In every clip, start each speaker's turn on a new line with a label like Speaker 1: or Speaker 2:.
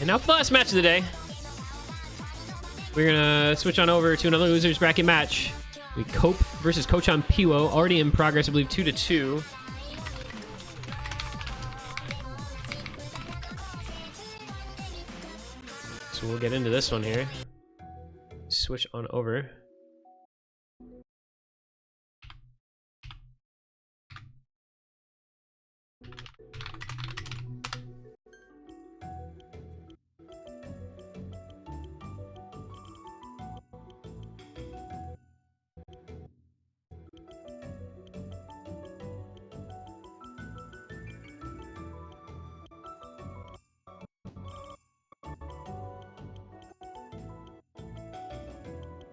Speaker 1: And now for the last match of the day, we're gonna switch on over to another losers bracket match. We Cope versus Kocham Piwo, already in progress, I believe 2-2. So we'll get into this one here. Switch on over.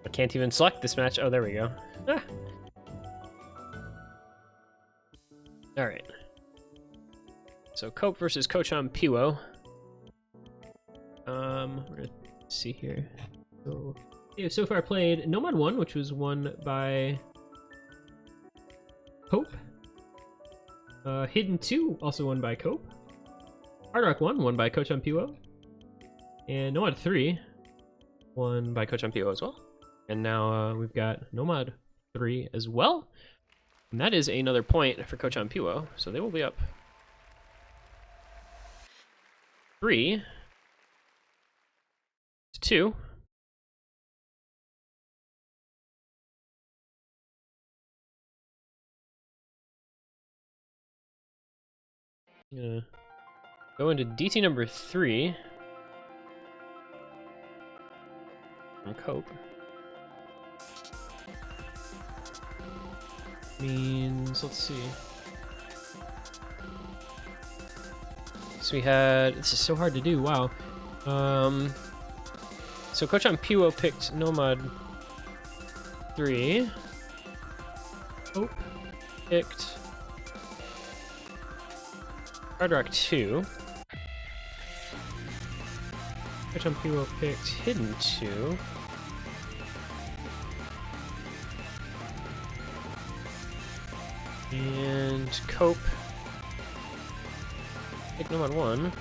Speaker 1: I can't even select this match. Oh, there we go. Ah. All right. So Cope versus Kocham Piwo. We're gonna see here. So yeah, so far played Nomad 1, which was won by Cope. Hidden 2, also won by Cope. Hard Rock 1, won by Kocham Piwo. And Nomad 3, won by Kocham Piwo as well. And now we've got Nomad 3 as well. And that is another point for Kocham Piwo. So they will be up 3-2. I'm gonna go into DT number 3 from Cope. Means, let's see. So we had, this is so hard to do, wow. So Kocham Piwo picked Nomad 3. Cope picked Hard Rock 2. Kocham Piwo picked Hidden 2. And Cope picked Nomad 1.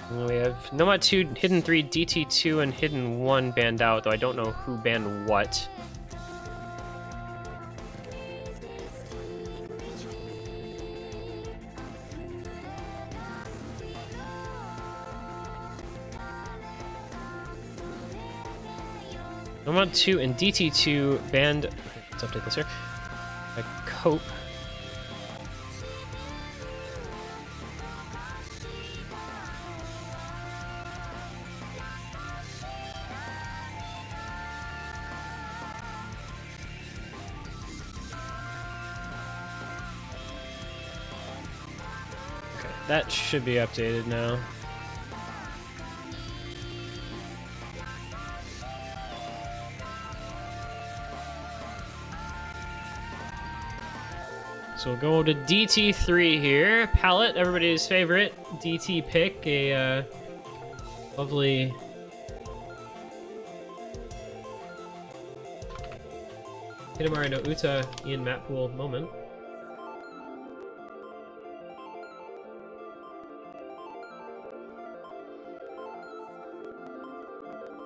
Speaker 1: And we have Nomad 2, Hidden 3, DT 2, and Hidden 1 banned out, though I don't know who banned what. Nomad 2 and DT2 banned. Let's update this here. By Cope. Okay, that should be updated now. So we'll go to DT3 here. Palette, everybody's favorite DT pick. A lovely Hidamari no Uta Ian Matpool moment.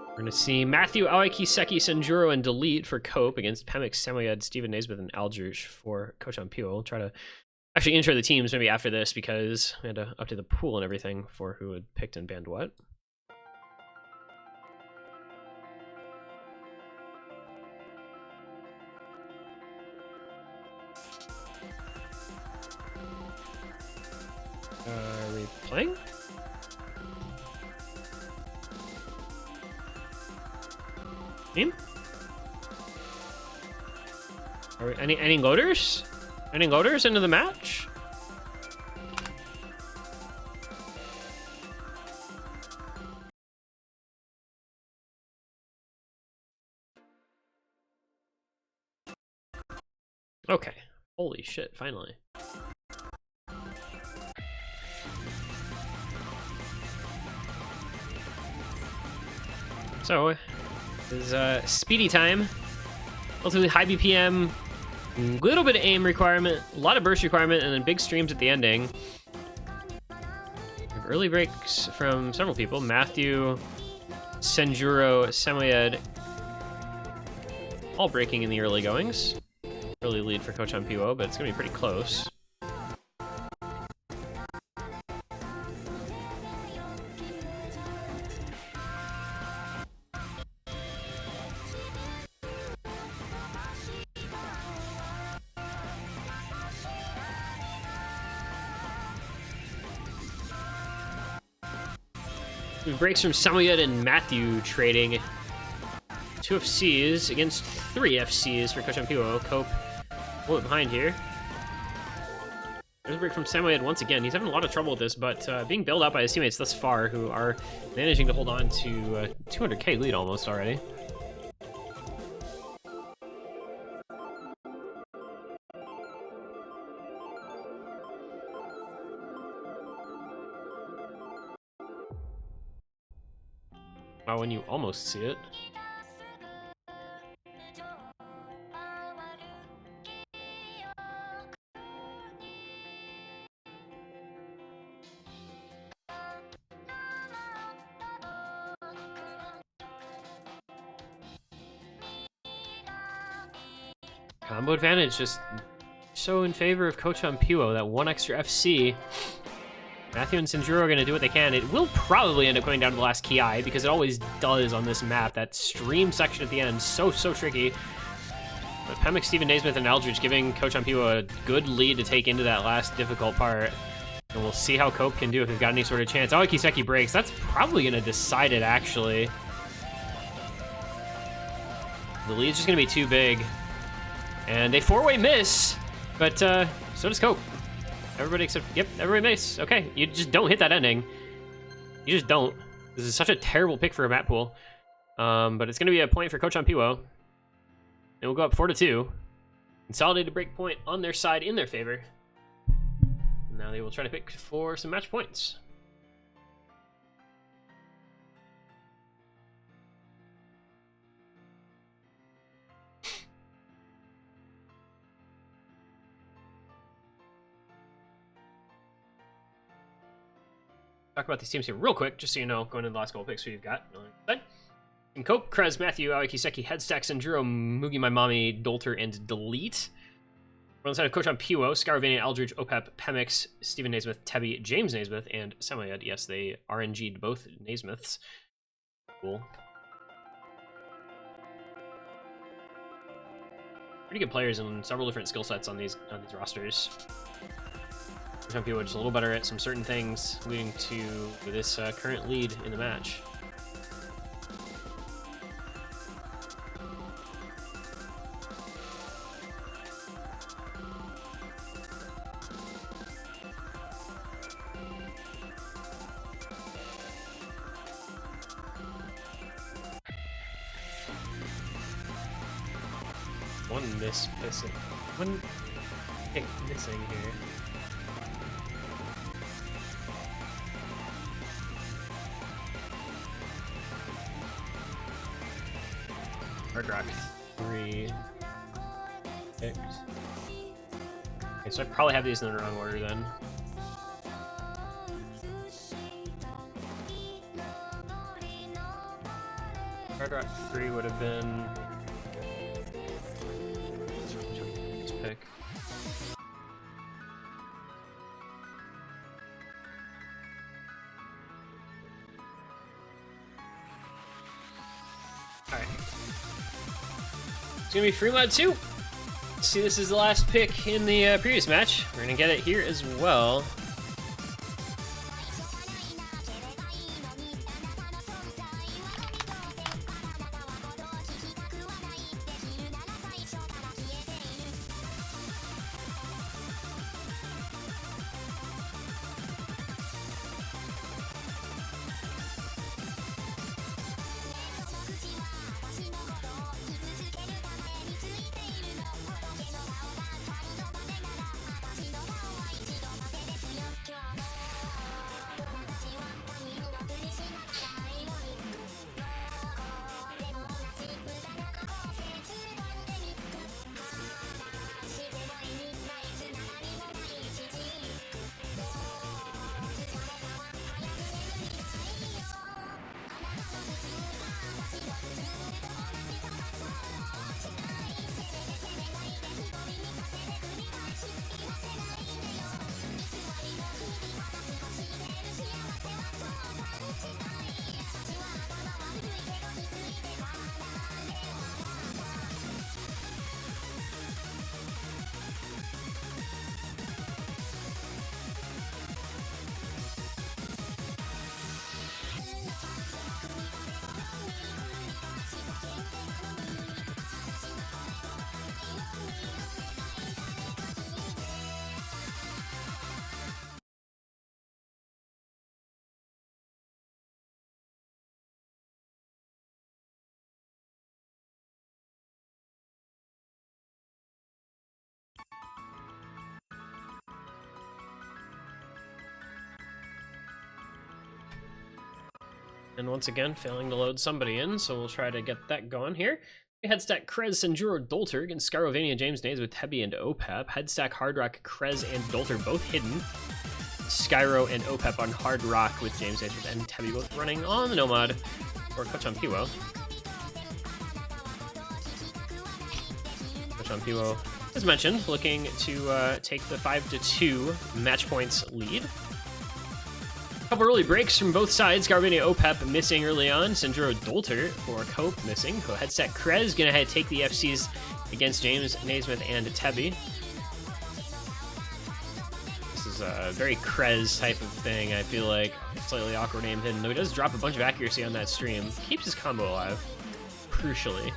Speaker 1: We're going to see Matthew, Aoki, Seki, Sanjuro, and Delete for Cope against Pemix, Samoyed, Steven Naismith, and Aldrich for Kocham Piwo. We'll try to actually intro the teams maybe after this because we had to update the pool and everything for who had picked and banned what. Are we playing? Team? Are we, any loaders? Any loaders into the match? Okay. Holy shit, finally. So, this is speedy time. Relatively high BPM, Little bit of aim requirement, a lot of burst requirement, and then big streams at the ending. Early breaks from several people. Matthew, Senjuro, Samoyed, all breaking in the early goings. Early lead for Kocham Piwo, but it's going to be pretty close. Breaks from Samoyed and Matthew trading. 2 FCs against 3 FCs for Kocham Piwo. Cope a little bit behind here. There's a break from Samoyed once again. He's having a lot of trouble with this, but being bailed out by his teammates thus far, who are managing to hold on to 200k lead almost already. Wow, when you almost see it. Combo advantage just so in favor of Kocham Piwo. That 1 extra FC. Matthew and Senjuro are going to do what they can. It will probably end up going down to the last Ki, because it always does on this map. That stream section at the end, so tricky. But Pemix, Steven Naismith, and Eldridge giving Kocham Piwo a good lead to take into that last difficult part. And we'll see how Cope can do if he's got any sort of chance. Oh, Kiseki breaks. That's probably going to decide it, actually. The lead's just going to be too big. And they 4-way miss, but so does Cope. Everybody except, yep, everybody miss. Okay, you just don't hit that ending. You just don't. This is such a terrible pick for a map pool. But it's going to be a point for Kocham Piwo. And we'll go up 4-2. Consolidated break point on their side in their favor. Now they will try to pick for some match points. Talk about these teams here real quick, just so you know, going into the last couple picks who you've got. In Cope, Krez, Matthew, Aoi Kiseki, Headstacks, Senjuro, Mugi My Mommy, Dolter, and Delete. On the side of Kocham Piwo, Scaravania, Eldridge, Opep, Pemix, Steven Naismith, Tebby, James Naismith, and Samoyed. Yes, they RNG'd both Naismiths. Cool. Pretty good players and several different skill sets on these rosters. Kocham Piwo just a little better at some certain things, leading to this current lead in the match. One miss missing. One pick missing here. Hard Rock 3 picked. Okay, so I probably have these in the wrong order then. Hard Rock 3 would have been this pick. Alright. It's gonna be Fremont 2. See, this is the last pick in the previous match. We're gonna get it here as well. And once again, failing to load somebody in, so we'll try to get that going here. Headstack Krez, Sanjuro, Dolter against Scarovania, James Nays with Tebi and Opep. Headstack Hardrock, Krez, and Dolter both hidden. Skyro and Opep on Hard Rock with James Nays and Tebi both running on the Nomad or Kocham Piwo. Kocham Piwo, as mentioned, looking to take the 5-2 match points lead. Couple early breaks from both sides. Scarovania Opep missing early on. Sanjuro Dolter for Cope missing. Headset Krez gonna take the FCs against James Naismith and Tebi. This is a very Krez type of thing, I feel like. Slightly awkward name hidden, though he does drop a bunch of accuracy on that stream. Keeps his combo alive, crucially.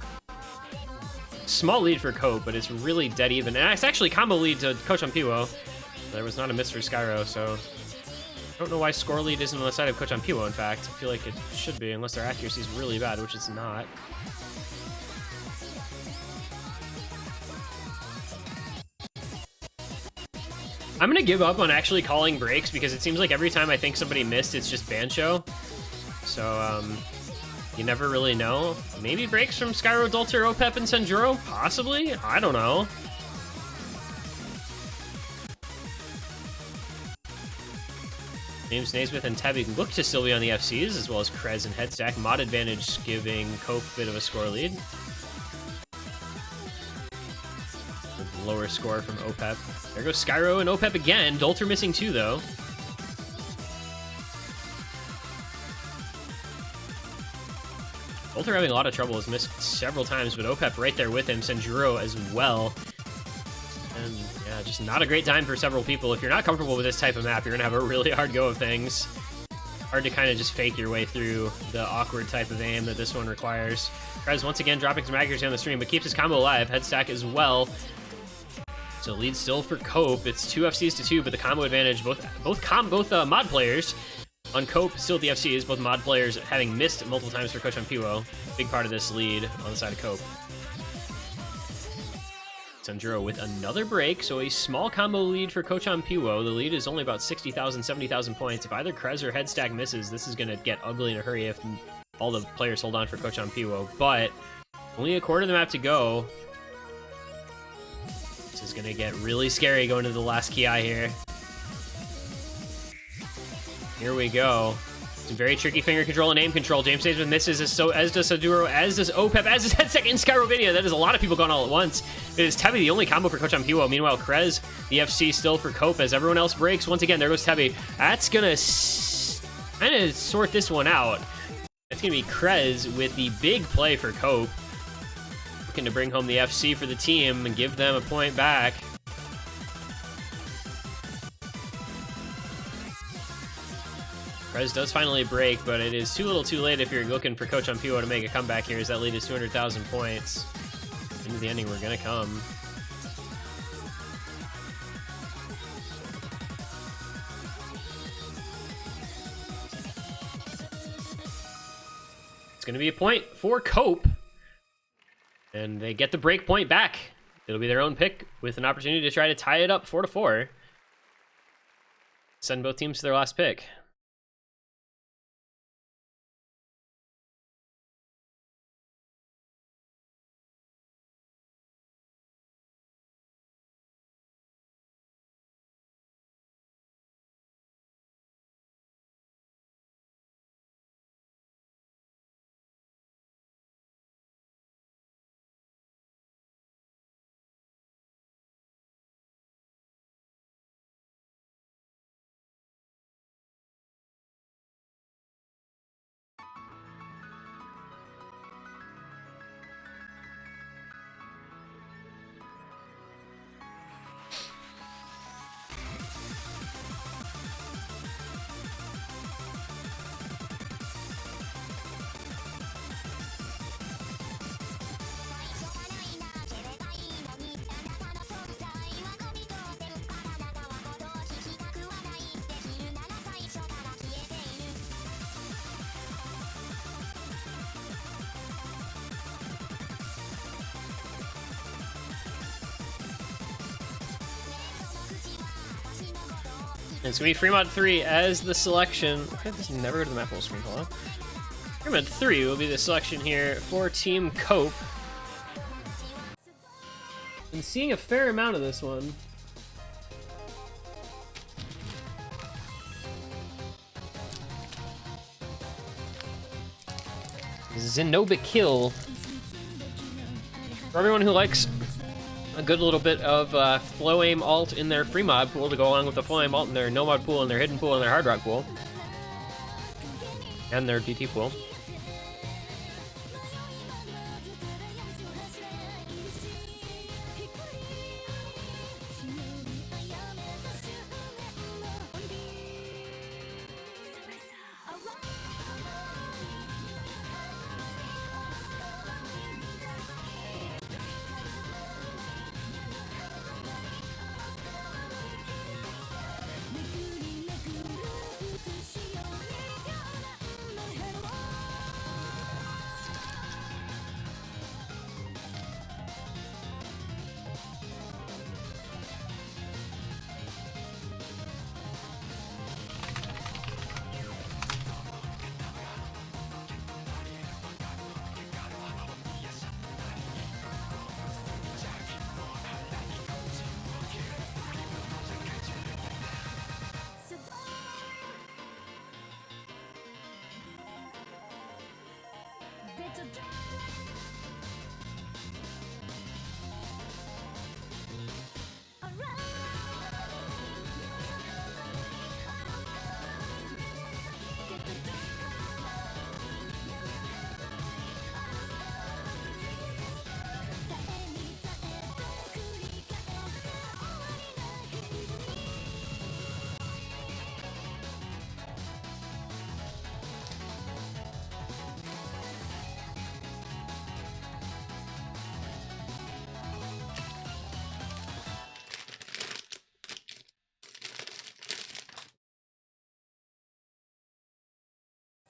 Speaker 1: Small lead for Cope, but it's really dead even. And it's actually combo lead to Kocham Piwo. There was not a miss for Skyro, so I don't know why score lead isn't on the side of Kocham Piwo, in fact. I feel like it should be, unless their accuracy is really bad, which it's not. I'm gonna give up on actually calling breaks because it seems like every time I think somebody missed, it's just Bancho. So, you never really know. Maybe breaks from Skyro, Dolter, Opep, and Sanjuro? Possibly? I don't know. James Naismith and Tebi can look to still be on the FCs, as well as Krez and Headstack. Mod advantage giving Cope a bit of a score lead. Lower score from Opep. There goes Skyro and Opep again. Dolter missing 2, though. Dolter having a lot of trouble, has missed several times, but Opep right there with him. Sanjuro as well. And yeah, just not a great time for several people. If you're not comfortable with this type of map, you're gonna have a really hard go of things. Hard to kind of just fake your way through the awkward type of aim that this one requires. Krez once again dropping some accuracy on the stream, but keeps his combo alive. Headstack as well. So lead still for Cope. It's 2 FCs to 2, but the combo advantage, both mod players on Cope still at the FCs, both mod players having missed multiple times for Kocham Piwo. Big part of this lead on the side of Cope. Sanjuro with another break, so a small combo lead for Kocham Piwo. The lead is only about 60,000, 70,000 points. If either Krez or Headstack misses, this is going to get ugly in a hurry if all the players hold on for Kocham Piwo. But only a quarter of the map to go. This is going to get really scary going to the last Ki here. Here we go. Some very tricky finger control and aim control. James Naismith misses, as does Sanjuro, as does Opep, as does Headstack and Scarovania. That is a lot of people going all at once. It is Tebi, the only combo for Kocham Piwo. Meanwhile, Krez, the FC still for Cope, as everyone else breaks. Once again, there goes Tebi. That's going to kind of sort this one out. It's going to be Krez with the big play for Cope. Looking to bring home the FC for the team and give them a point back. Krez does finally break, but it is too little too late if you're looking for Kocham Piwo to make a comeback here, as that lead is 200,000 points. Into the ending, we're going to come. It's going to be a point for Cope. And they get the break point back. It'll be their own pick with an opportunity to try to tie it up 4-4. Send both teams to their last pick. And it's going to be Fremont 3 as the selection. Okay, this never go to the map full screen, hold on. Tournament 3 will be the selection here for Team Cope. Been seeing a fair amount of this one. Zenobit Kill. For everyone who likes a good little bit of flow aim alt in their free mod pool to go along with the flow aim alt in their no mod pool and their hidden pool and their hard rock pool. And their DT pool.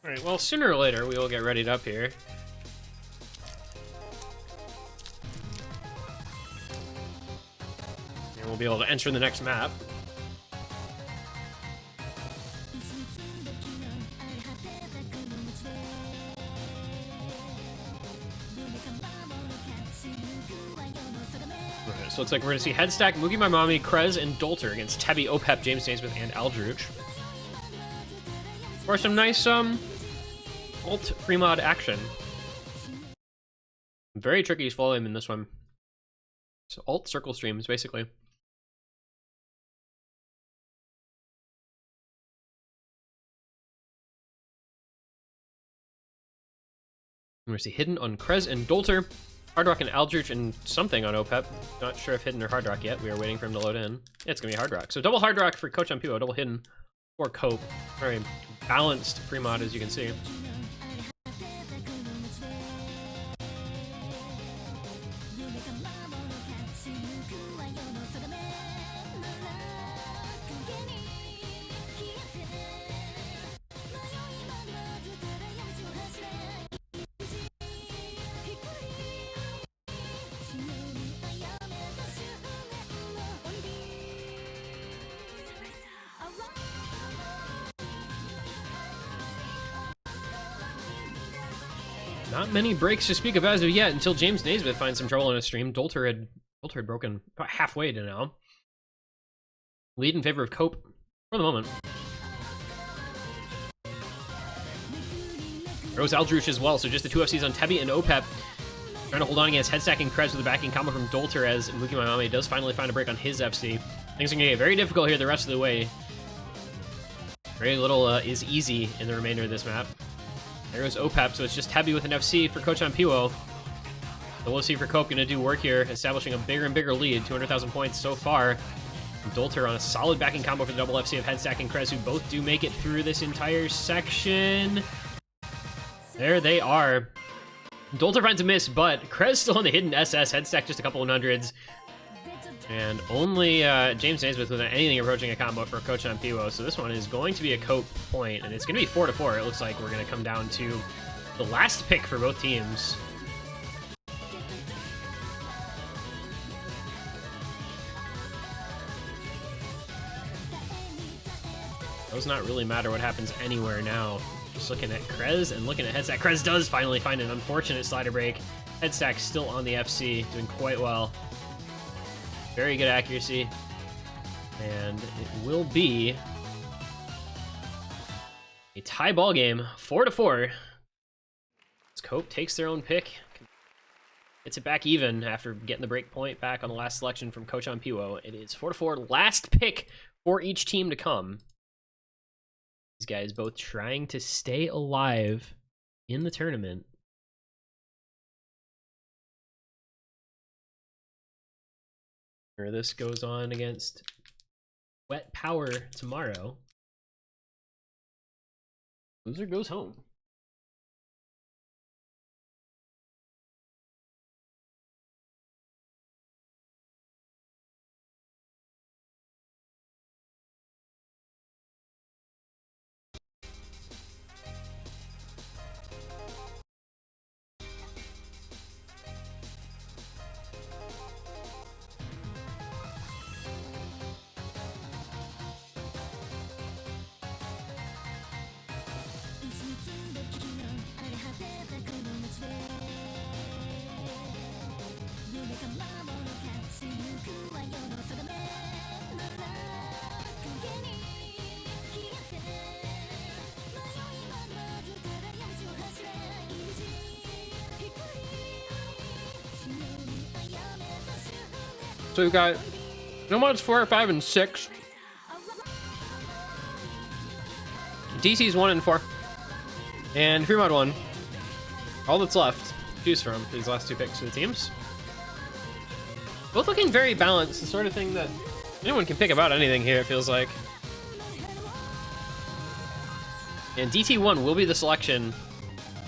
Speaker 1: Alright, well, sooner or later we will get readied up here. And we'll be able to enter the next map. Alright, so looks like we're going to see Headstack, Mugi My Mommy, Krez, and Dolter against Tebby, Opep, James Naismith, and Aldrouch. For some nice, alt free mod action. Very tricky to follow him in this one. So alt circle streams, basically. We're going to see Hidden on Krez and Dolter. Hard Rock and Aldrouch and something on Opep. Not sure if Hidden or Hard Rock yet. We are waiting for him to load in. Yeah, it's going to be Hard Rock. So double Hard Rock for Kocham Piwo, double Hidden for Cope. Very balanced free mod, as you can see. Not many breaks to speak of as of yet until James Naismith finds some trouble in his stream. Dolter had broken about halfway to now. Lead in favor of Cope for the moment. Rose Aldrouch as well, so just the two FCs on Tebby and Opep. Trying to hold on against Headstack and Krez with a backing combo from Dolter as Mugi My Mommy does finally find a break on his FC. Things are going to get very difficult here the rest of the way. Very little is easy in the remainder of this map. There goes Opep, so it's just Tebby with an FC for Kocham Piwo. The LOC for Cope going to do work here, establishing a bigger and bigger lead, 200,000 points so far. Dolter on a solid backing combo for the double FC of Headstack and Krez, who both do make it through this entire section. There they are. Dolter finds a miss, but Krez still on the hidden SS, Headstack just a couple of hundreds. And only James Naismith with anything approaching a combo for Kocham Piwo. So this one is going to be a Cope point, and it's going to be 4-4. It looks like we're going to come down to the last pick for both teams. Does not really matter what happens anywhere now. Just looking at Krez and looking at Headstack. Krez does finally find an unfortunate slider break. Headstack still on the FC, doing quite well. Very good accuracy. And it will be a tie ball game, 4-4. Cope takes their own pick. Gets it back even after getting the break point back on the last selection from Kocham Piwo. It is 4-4, last pick for each team to come. These guys both trying to stay alive in the tournament. This goes on against Wet Power tomorrow. Loser goes home. So we've got Nomads 4, 5, and 6. DC's 1 and 4. And Fremont 1. All that's left to choose from these last two picks for the teams. Both looking very balanced, the sort of thing that anyone can pick about anything here, it feels like. And DT1 will be the selection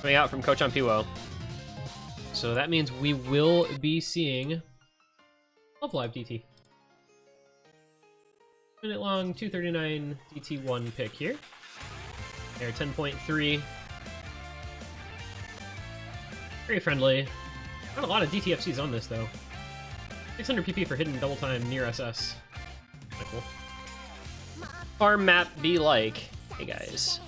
Speaker 1: coming out from Kocham Piwo. So that means we will be seeing Love Live DT. Minute long, 239 DT1 pick here. Air 10.3. Very friendly. Not a lot of DTFCs on this though. 600 PP for hidden double time near SS. Kinda cool. Farm map be like. Hey guys.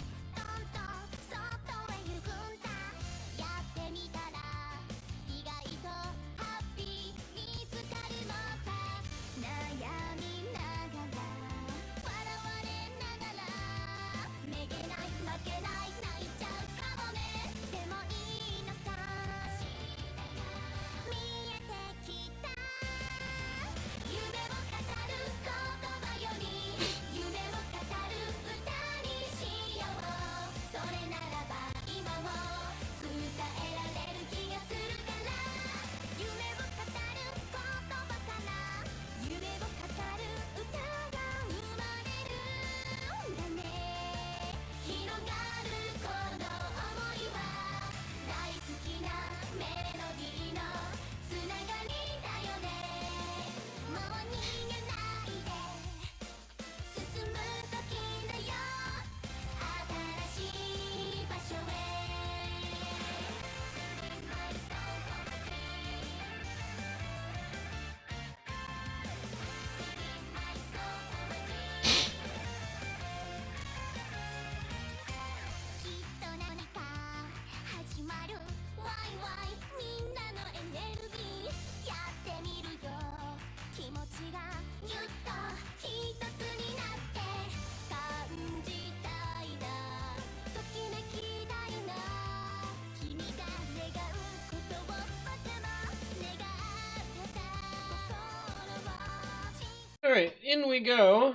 Speaker 1: Alright, in we go.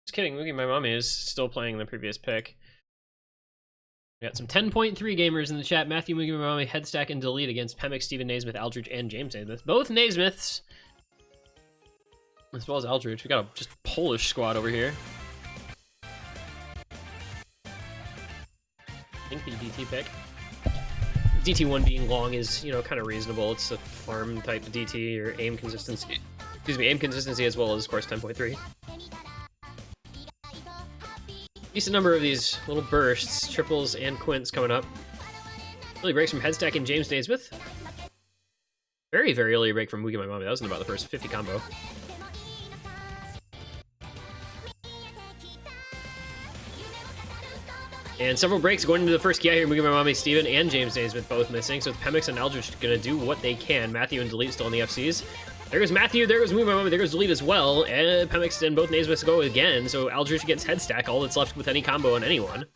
Speaker 1: Just kidding, look at my mommy is still playing the previous pick. We got some 10.3 gamers in the chat. Matthew, Moogie, my mommy, Headstack, and Delete against Pemic, Steven Naismith, Aldridge, and James Naismith. Both Naismiths, as well as Aldridge. We got a just Polish squad over here. I think the DT pick. DT1 being long is, you know, kind of reasonable. It's a farm type DT or aim consistency. Excuse me, aim consistency as well as, of course, 10.3. Decent number of these little bursts, triples, and quints coming up. Early breaks from Headstack and James Naismith. Very, very early break from Moogie My Mommy. That was in about the first 50 combo. And several breaks going into the first Kia here. Mugi Mommy, Steven, and James Naismith both missing. So it's Pemix and Eldritch going to do what they can. Matthew and Delete still in the FCs. There goes Matthew, there goes Mugi Mommy, there goes Delete as well. And Pemix and both Naismiths go again. So Eldritch gets head stack, all that's left with any combo on anyone.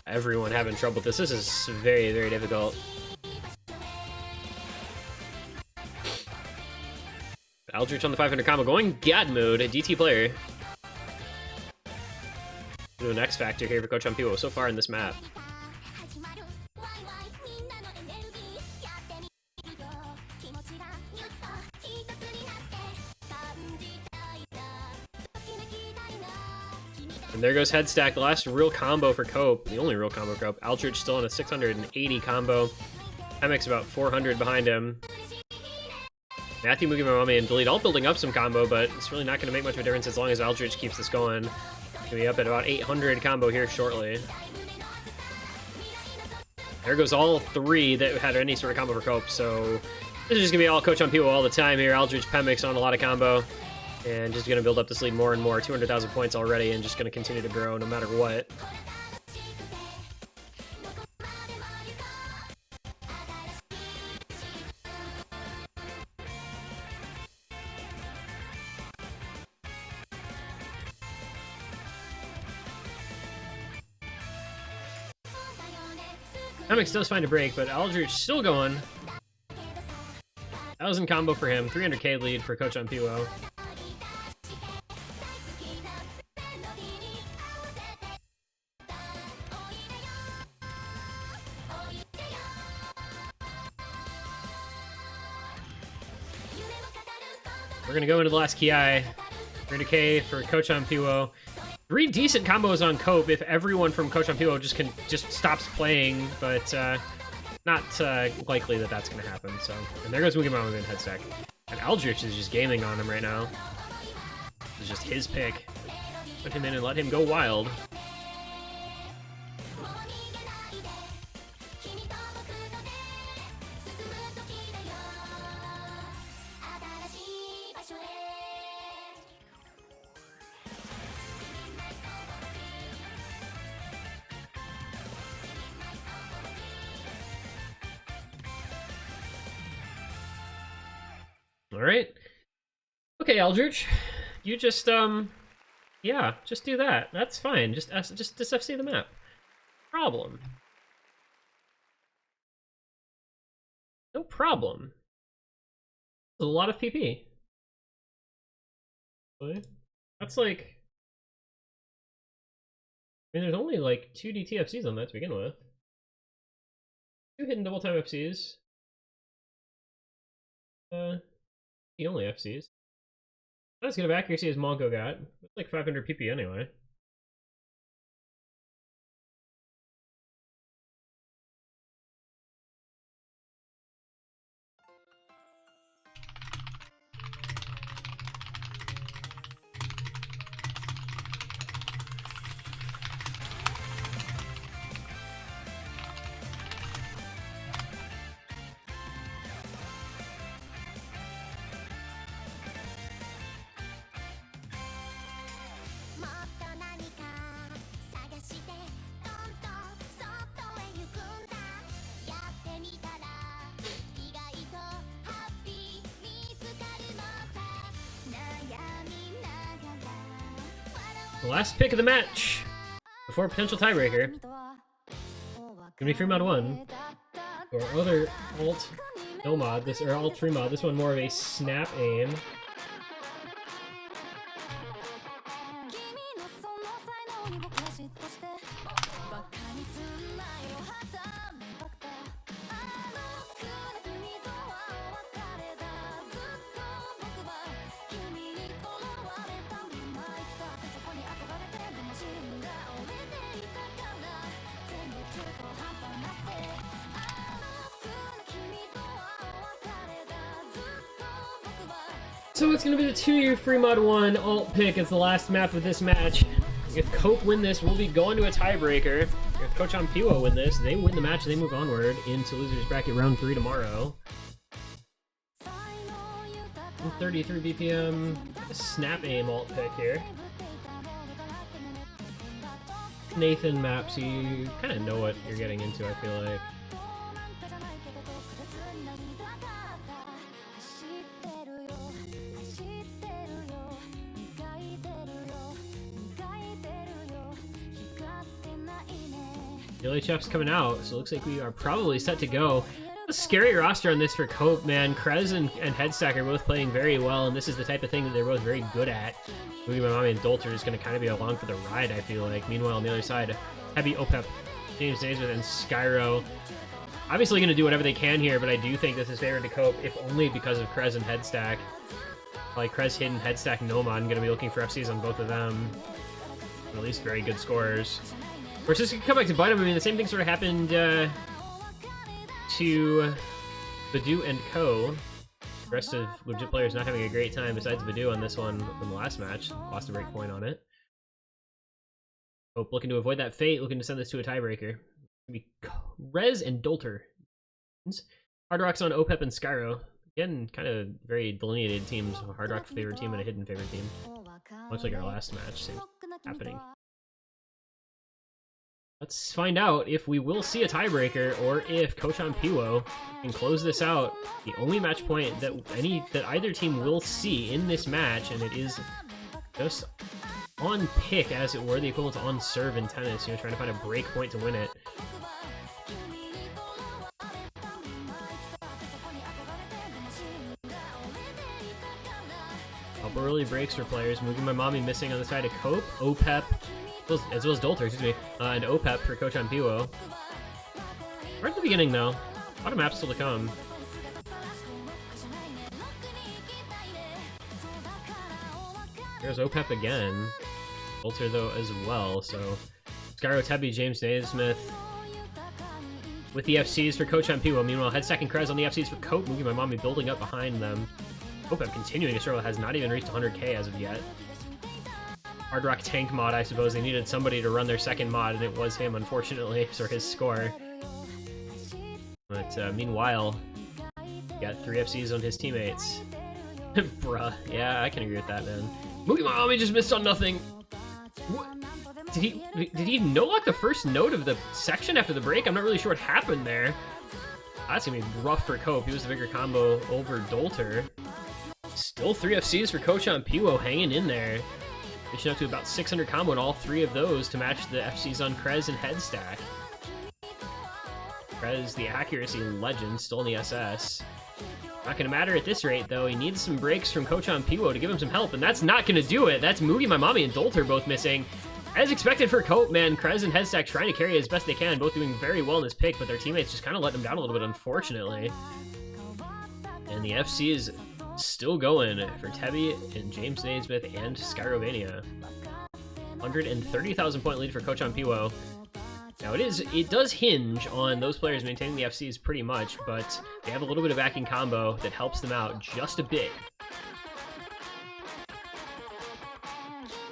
Speaker 1: Everyone having trouble with this. This is very, very difficult. Eldritch on the 500 combo going God mode, DT player. Do an X Factor here for Kocham Piwo so far in this map. And there goes head stack, the last real combo for Cope, the only real combo for Cope. Eldritch still on a 680 combo. MX about 400 behind him. Matthew, Mugi Mommy, and Delete all building up some combo, but it's really not going to make much of a difference as long as Eldritch keeps this going. Going to be up at about 800 combo here shortly. There goes all three that had any sort of combo for Cope, so this is just going to be all Kocham Piwo all the time here. Eldritch, Pemix on a lot of combo, and just going to build up this lead more and more. 200,000 points already, and just going to continue to grow no matter what. Pemix does find a break, but Eldritch still going. 1,000 combo for him, 300k lead for Kocham Piwo. We're gonna go into the last Ki. 300k for Kocham Piwo. 3 decent combos on Cope if everyone from Kocham Piwo just stops playing, but not likely that that's gonna happen. So, and there goes Mugi Mommy in head stack, and Eldritch is just gaming on him right now. It's just his pick. Put him in and let him go wild. All right. Okay, Eldritch, you just yeah, just do that. That's fine. Just FC the map. Problem. No problem. That's a lot of PP. That's like, I mean, there's only like 2 DTFCs on that to begin with. 2 hidden double time FCs. The only FCs. Not as good of accuracy as Monko got. It's like 500 PP anyway. The last pick of the match before a potential tiebreaker. Gonna be free mod 1. Or other alt no mod, this or alt free mod. This one more of a snap aim. So it's going to be the 2-year free mod 1 alt pick as the last map of this match. If Cope win this, we'll be going to a tiebreaker. If Kocham Piwo win this, they win the match, they move onward into Losers Bracket Round 3 tomorrow. 33 BPM. Snap aim alt pick here. Nathan maps, you kind of know what you're getting into, I feel like. Daily Chef's coming out, so it looks like we are probably set to go. A scary roster on this for Cope, man. Krez and Headstack are both playing very well, and this is the type of thing that they're both very good at. Movie My Mommy and Dolter is going to kind of be along for the ride, I feel like. Meanwhile, on the other side, Heavy OPEP, James Naismith, and Skyro. Obviously going to do whatever they can here, but I do think this is favored to Cope, if only because of Krez and Headstack. Like Krez, Hidden, Headstack, Nomon, going to be looking for FCs on both of them. At least very good scorers. We're just going to come back to bite him. I mean, the same thing sort of happened to Vadu and Co. The rest of legit players not having a great time besides Vadu on this one from the last match. Lost a break point on it. Hope looking to avoid that fate, looking to send this to a tiebreaker. It's going to be Rez and Dolter. Hard Rock's on OPEP and Skyro. Again, kind of very delineated teams. A Hard Rock favorite team and a Hidden favorite team. Much like our last match, same happening. Let's find out if we will see a tiebreaker or if Kocham Piwo can close this out. The only match point that either team will see in this match, and it is just on pick, as it were, the equivalent to on serve in tennis, you know, trying to find a break point to win it. Couple early breaks for players. Moving My Mommy missing on the side of Cope, OPEP, as well as Dolter, excuse me, and OPEP for Kocham Piwo. Right at the beginning, though. A lot of maps still to come. There's OPEP again. Dolter, though, as well, so... Skyro, Tebby, James Naismith with the FCs for Kocham Piwo. Meanwhile, Headstack and Krez on the FCs for Cope. Moving My Mommy building up behind them. OPEP continuing to struggle, has not even reached 100k as of yet. Hard Rock tank mod, I suppose. They needed somebody to run their second mod, and it was him, unfortunately, for his score. But meanwhile, he got 3 FCs on his teammates. Bruh, yeah, I can agree with that, man. Movie My Mommy just missed on nothing. What? Did he no-lock the first node of the section after the break? I'm not really sure what happened there. That's gonna be rough for Cope. He was the bigger combo over Dolter. Still 3 FCs for Kocham Piwo hanging in there. Reaching up to about 600 combo in all 3 of those to match the FCs on Krez and Headstack. Krez, the accuracy legend, still in the SS. Not gonna matter at this rate, though. He needs some breaks from Kocham Piwo to give him some help, and that's not gonna do it. That's Moogie, My Mommy, and Dolter both missing. As expected for Cope, man, Krez and Headstack trying to carry as best they can, both doing very well in this pick, but their teammates just kind of let them down a little bit, unfortunately. And the FC is still going for Tebby and James Naismith and Skyrovania. 130,000 point lead for Kocham Piwo. Now it does hinge on those players maintaining the FCs pretty much, but they have a little bit of backing combo that helps them out just a bit.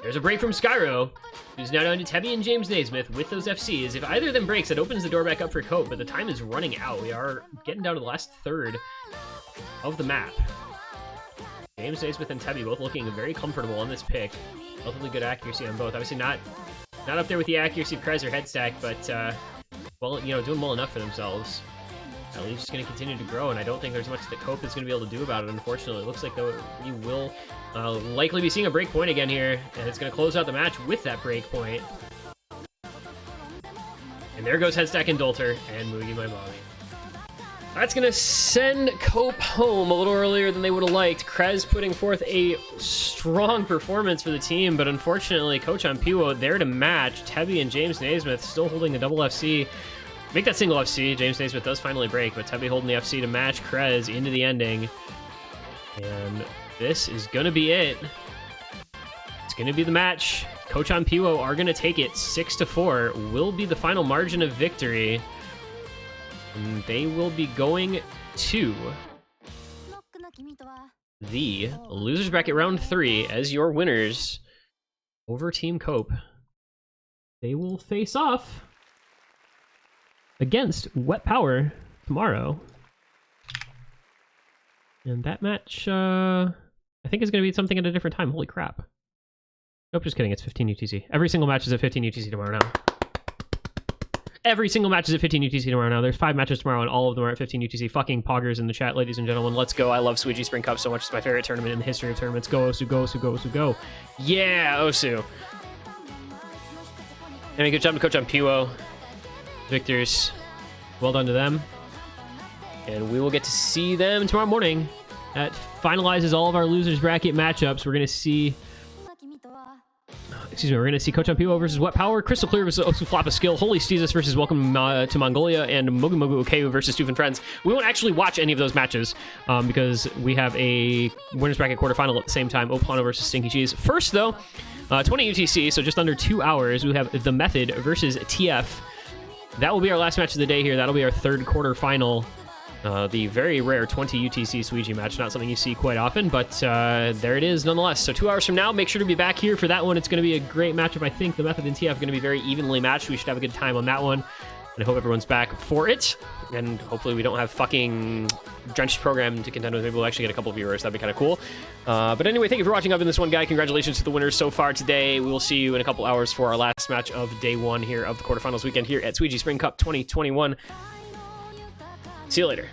Speaker 1: There's a break from Skyro, who's now down to Tebby and James Naismith with those FCs. If either of them breaks, that opens the door back up for Cope, but the time is running out. We are getting down to the last third of the map. James Naismith and Tebby both looking very comfortable on this pick. Relatively good accuracy on both. Obviously not up there with the accuracy of Krez or Headstack, but well, you know, doing well enough for themselves. The lead's just going to continue to grow, and I don't think there's much that Cope is going to be able to do about it, unfortunately. It looks like, though, we will likely be seeing a break point again here, and it's going to close out the match with that break point. And there goes Headstack and Dolter, and Moogie My Mommy. That's going to send Cope home a little earlier than they would have liked. Krez putting forth a strong performance for the team, but unfortunately, Kocham Piwo there to match. Tebby and James Naismith still holding the double FC. Make that single FC. James Naismith does finally break, but Tebby holding the FC to match Krez into the ending. And this is going to be it. It's going to be the match. Kocham Piwo are going to take it 6-4. Will be the final margin of victory. And they will be going to the losers bracket round 3 as your winners over Team Cope. They will face off against Wet Power tomorrow. And that match, I think it's going to be something at a different time. Holy crap. Nope, just kidding. It's 15 UTC. Every single match is at 15 UTC tomorrow now. Every single match is at 15 UTC tomorrow now. There's 5 matches tomorrow, and all of them are at 15 UTC. Fucking poggers in the chat, ladies and gentlemen. Let's go. I love Suiji Spring Cup so much. It's my favorite tournament in the history of tournaments. Go, Osu, go, Osu, go, Osu, go. Yeah, Osu. And good job to Kocham Piwo. Victors. Well done to them. And we will get to see them tomorrow morning. That finalizes all of our losers bracket matchups. We're going to see... Excuse me, we're going to see Kocham Piwo versus Wet Power, Crystal Clear versus Osu Flop of Skill, Holy Steezus versus Welcome to Mongolia, and Mogu Mogu Okeu versus Stoof and Friends. We won't actually watch any of those matches because we have a winners bracket quarterfinal at the same time, Oplano versus Stinky Cheese. First, though, 20 UTC, so just under 2 hours, we have The Method versus TF. That will be our last match of the day here. That'll be our third quarterfinal. The very rare 20 UTC Suiji match, not something you see quite often, but there it is nonetheless. So 2 hours from now, make sure to be back here for that one. It's going to be a great matchup. I think The Method and TF are going to be very evenly matched. We should have a good time on that one, and I hope everyone's back for it. And hopefully we don't have fucking drenched program to contend with. Maybe we'll actually get a couple of viewers. That'd be kind of cool. But anyway, thank you for watching. I've been this one guy. Congratulations to the winners so far today. We will see you in a couple hours for our last match of day 1 here of the quarterfinals weekend here at Suiji Spring Cup 2021. See you later.